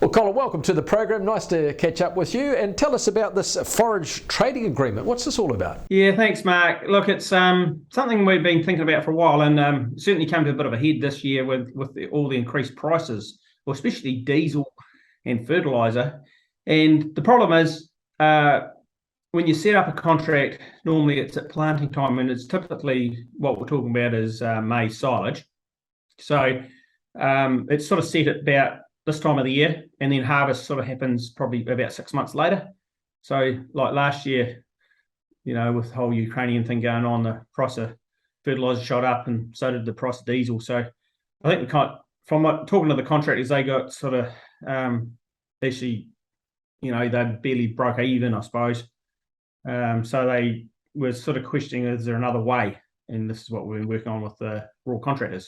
Well, Colin, welcome to the program. Nice to catch up with you, and tell us about this Forage trading agreement. What's this all about? Yeah, thanks, Mark. Look, it's something we've been thinking about for a while, and certainly came to a bit of a head this year with all the increased prices, well, especially diesel and fertiliser. And the problem is, when you set up a contract, normally it's at planting time, and it's typically what we're talking about is maize silage. So it's sort of set at about this time of the year, and then harvest sort of happens probably about 6 months later. So like last year, with the whole Ukrainian thing going on, the price of fertiliser shot up, and so did the price of diesel. So I think from talking to the contractors, they got sort of actually, they barely broke even, I suppose. So they were sort of questioning, is there another way? And this is what we've been working on with the rural contractors.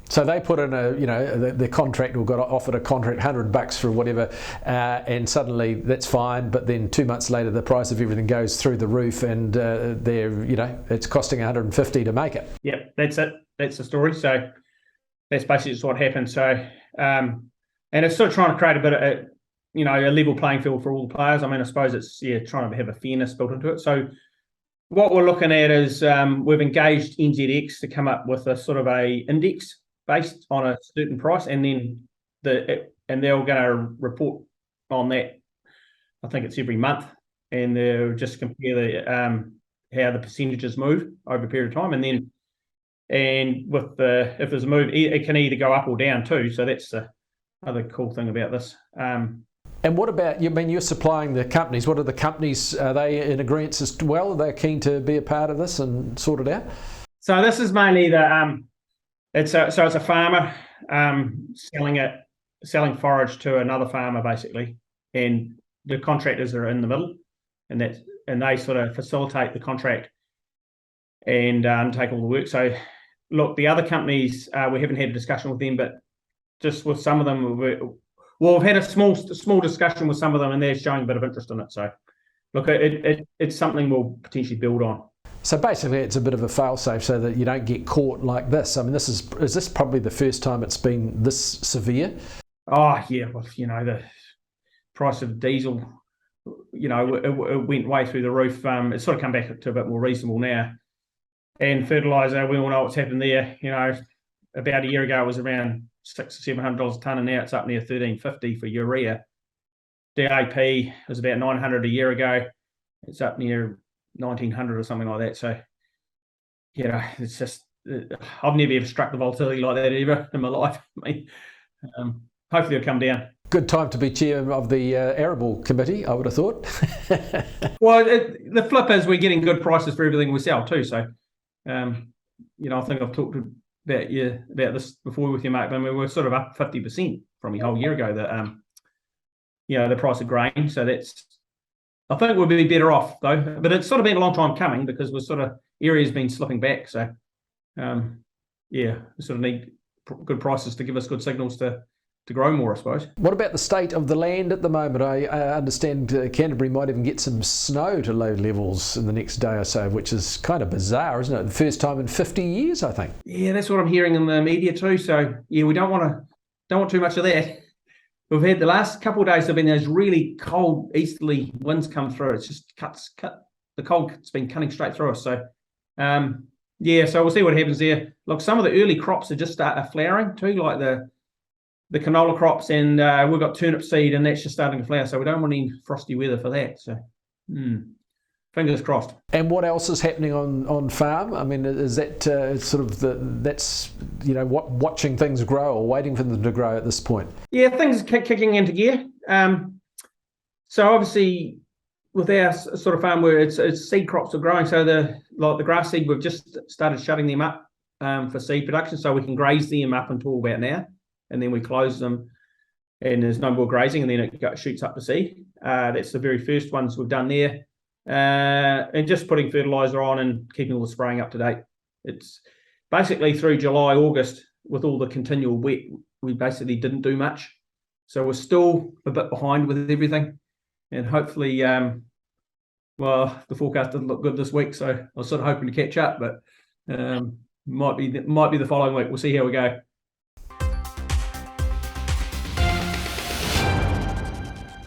So they put in the contractor got offered a contract $100 for whatever, and suddenly that's fine. But then 2 months later, the price of everything goes through the roof, and it's costing $150 to make it. Yeah, that's it. That's the story. So that's basically just what happened. So and it's sort of trying to create a bit of a level playing field for all the players. I mean, I suppose it's trying to have a fairness built into it. So what we're looking at is we've engaged NZX to come up with a sort of a index based on a certain price, and then they're going to report on that. I think it's every month, and they'll just compare how the percentages move over a period of time, and with if there's a move, it can either go up or down too. So that's the other cool thing about this. And what about you? I mean, you're supplying the companies. What are the companies? Are they in agreement as well? Are they keen to be a part of this and sort it out? So this is mainly it's a farmer selling forage to another farmer basically, and the contractors are in the middle, and they sort of facilitate the contract and take all the work. So look, the other companies, we haven't had a discussion with them, but just with some of them, we've had a small discussion with some of them, and they're showing a bit of interest in it. So look, it's something we'll potentially build on. So basically, it's a bit of a fail-safe so that you don't get caught like this. I mean, is this probably the first time it's been this severe? Oh yeah, well, the price of diesel, it went way through the roof. It's sort of come back to a bit more reasonable now. And fertiliser, we all know what's happened there. About a year ago it was around $600-700 a tonne, and now it's up near $1,350 for urea. DAP was about $900 a year ago. It's up near $1,900 or something like that. So, it's just I've never ever struck the volatility like that ever in my life. I mean, hopefully it'll come down. Good time to be chair of the Arable Committee, I would have thought. Well, the flip is we're getting good prices for everything we sell too. So, I think I've talked about this before with you, Mark. I mean, we're sort of up 50% from a whole year ago. The price of grain. So I think we'll be better off though. But it's sort of been a long time coming because area's been slipping back. So, we sort of need good prices to give us good signals to grow more, I suppose. What about the state of the land at the moment? I understand Canterbury might even get some snow to low levels in the next day or so, which is kind of bizarre, isn't it? The first time in 50 years, I think. Yeah, that's what I'm hearing in the media too. So yeah, we don't want too much of that. We've had the last couple of days have been those really cold easterly winds come through. It's just cut. The cold's been cutting straight through us. So so we'll see what happens there. Look, some of the early crops are just flowering too, like the canola crops, and we've got turnip seed, and that's just starting to flower. So we don't want any frosty weather for that. So fingers crossed. And what else is happening on farm? I mean, is that watching things grow or waiting for them to grow at this point? Yeah, things are kicking into gear. So obviously, with our sort of farm where it's seed crops are growing, so the grass seed, we've just started shutting them up for seed production, so we can graze them up until about now, and then we close them, and there's no more grazing, and then it shoots up to seed. That's the very first ones we've done there. And just putting fertiliser on and keeping all the spraying up to date. It's basically through July, August, with all the continual wet, we basically didn't do much. So we're still a bit behind with everything. And hopefully, the forecast didn't look good this week, so I was sort of hoping to catch up, but might be the following week. We'll see how we go.